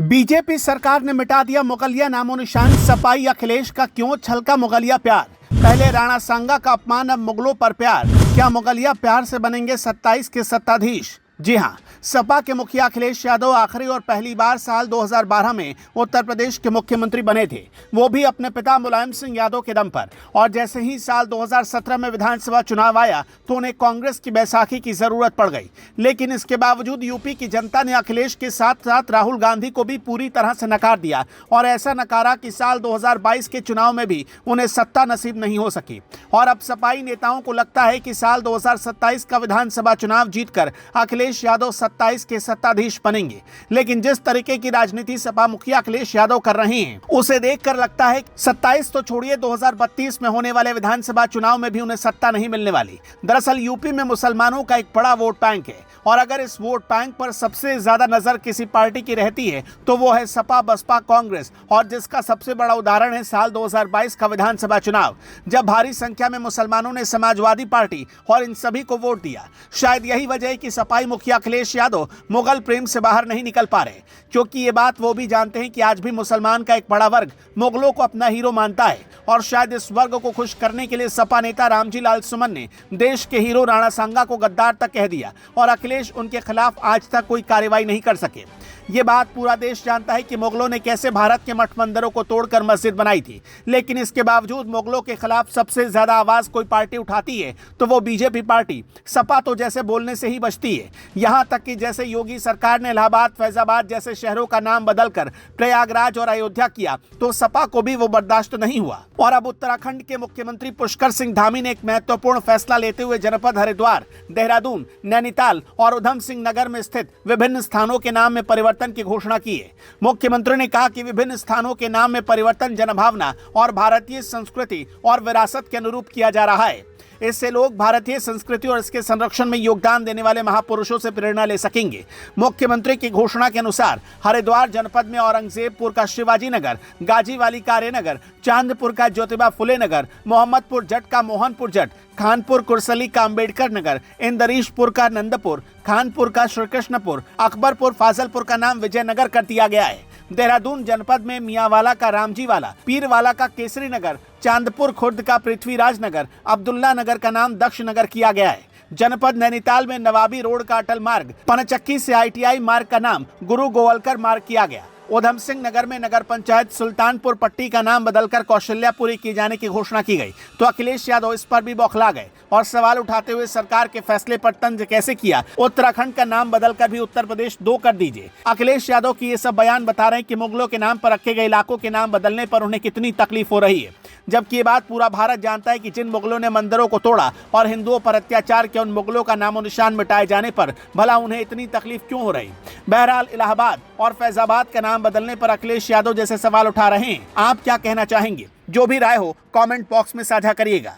BJP सरकार ने मिटा दिया मुगलिया नामो निशान। सपाई अखिलेश का क्यों छलका मुगलिया प्यार। पहले राणा सांगा का अपमान, अब मुगलों पर प्यार। क्या मुगलिया प्यार से बनेंगे 27 के सत्ताधीश? जी हां, सपा के मुखिया अखिलेश यादव आखिरी और पहली बार साल 2012 में उत्तर प्रदेश के मुख्यमंत्री बने थे, वो भी अपने पिता मुलायम सिंह यादव के दम पर। और जैसे ही साल 2017 में विधानसभा चुनाव आया तो उन्हें कांग्रेस की बैसाखी की जरूरत पड़ गई। लेकिन इसके बावजूद यूपी की जनता ने अखिलेश के साथ साथ राहुल गांधी को भी पूरी तरह से नकार दिया और ऐसा नकारा कि साल 2022 के चुनाव में भी उन्हें सत्ता नसीब नहीं हो सकी। और अब सपाई नेताओं को लगता है कि साल 2027 का विधानसभा चुनाव जीतकर अखिलेश यादव 27 के सत्ताधीश बनेंगे। लेकिन जिस तरीके की राजनीति सपा मुखिया अखिलेश यादव कर रहे हैं, उसे देखकर लगता है 27 तो छोड़िए, 2032 में होने वाले विधानसभा चुनाव में भी उन्हें सत्ता नहीं मिलने वाली। दरअसल यूपी में मुसलमानों का एक बड़ा वोट बैंक है और अगर इस वोट बैंक पर सबसे ज्यादा नजर किसी पार्टी की रहती है तो वो है सपा बसपा कांग्रेस, और जिसका सबसे बड़ा उदाहरण है साल 2022 का विधानसभा चुनाव, जब भारी संख्या में मुसलमानों ने समाजवादी पार्टी और इन सभी को वोट दिया। शायद यही वजह है कि सपाई मुखिया अखिलेश यादव मुगल प्रेम से बाहर नहीं निकल पा रहे, क्योंकि ये बात वो भी जानते हैं कि आज भी मुसलमान का एक बड़ा वर्ग मुगलों को अपना हीरो मानता है। और शायद इस वर्ग को खुश करने के लिए सपा नेता रामजी लाल सुमन ने देश के हीरो राणा सांगा को गद्दार तक कह दिया और अखिलेश उनके खिलाफ आज तक कोई कार्रवाई नहीं कर सके। ये बात पूरा देश जानता है कि मुगलों ने कैसे भारत के मठ मंदिरों को तोड़कर मस्जिद बनाई थी। लेकिन इसके बावजूद मुगलों के खिलाफ सबसे ज्यादा आवाज कोई पार्टी उठाती है तो वो बीजेपी पार्टी। सपा तो जैसे बोलने से ही बचती है, यहाँ तक कि जैसे योगी सरकार ने इलाहाबाद फैजाबाद जैसे शहरों का नाम बदलकर प्रयागराज और अयोध्या किया तो सपा को भी वो बर्दाश्त नहीं हुआ। और अब उत्तराखंड के मुख्यमंत्री पुष्कर सिंह धामी ने एक महत्वपूर्ण फैसला लेते हुए जनपद हरिद्वार, देहरादून, नैनीताल और उधम सिंह नगर में स्थित विभिन्न स्थानों के नाम में परिवर्तन की घोषणा की है। मुख्यमंत्री ने कहा कि विभिन्न स्थानों के नाम में परिवर्तन जनभावना और भारतीय संस्कृति और विरासत के अनुरूप किया जा रहा है। इससे लोग भारतीय संस्कृति और इसके संरक्षण में योगदान देने वाले महापुरुषों से प्रेरणा ले सकेंगे। मुख्यमंत्री की घोषणा के अनुसार हरिद्वार जनपद में औरंगजेबपुर का शिवाजी नगर, गाजीवाली का आर्यनगर, चांदपुर का ज्योतिबा फुले नगर, मोहम्मदपुर जट का मोहनपुर जट, खानपुर कुरसली का अंबेडकर नगर, इंदरीशपुर का नंदपुर, खानपुर का श्रीकृष्णपुर, अकबरपुर फाजलपुर का नाम विजयनगर कर दिया गया है। देहरादून जनपद में मियांवाला का रामजीवाला, पीरवाला का केसरी नगर, चांदपुर खुर्द का पृथ्वीराज नगर, अब्दुल्ला नगर का नाम दक्ष नगर किया गया है। जनपद नैनीताल में नवाबी रोड का अटल मार्ग, पनचक्की से ITI मार्ग का नाम गुरु गोवलकर मार्ग किया गया। उधम सिंह नगर में नगर पंचायत सुल्तानपुर पट्टी का नाम बदलकर कौशल्यापुरी किए जाने की घोषणा की गई तो अखिलेश यादव इस पर भी बौखला गए और सवाल उठाते हुए सरकार के फैसले पर तंज कैसे किया, उत्तराखंड का नाम बदलकर भी उत्तर प्रदेश 2 कर दीजिए। अखिलेश यादव की ये सब बयान बता रहे हैं कि मुगलों के नाम पर रखे गए इलाकों के नाम बदलने पर उन्हें कितनी तकलीफ हो रही है, जबकि ये बात पूरा भारत जानता है कि जिन मुगलों ने मंदिरों को तोड़ा और हिंदुओं पर अत्याचार किया, उन मुगलों का नामो निशान मिटाए जाने पर भला उन्हें इतनी तकलीफ क्यों हो रही। बहरहाल इलाहाबाद और फैजाबाद का नाम बदलने पर अखिलेश यादव जैसे सवाल उठा रहे हैं। आप क्या कहना चाहेंगे? जो भी राय हो कमेंट बॉक्स में साझा करिएगा।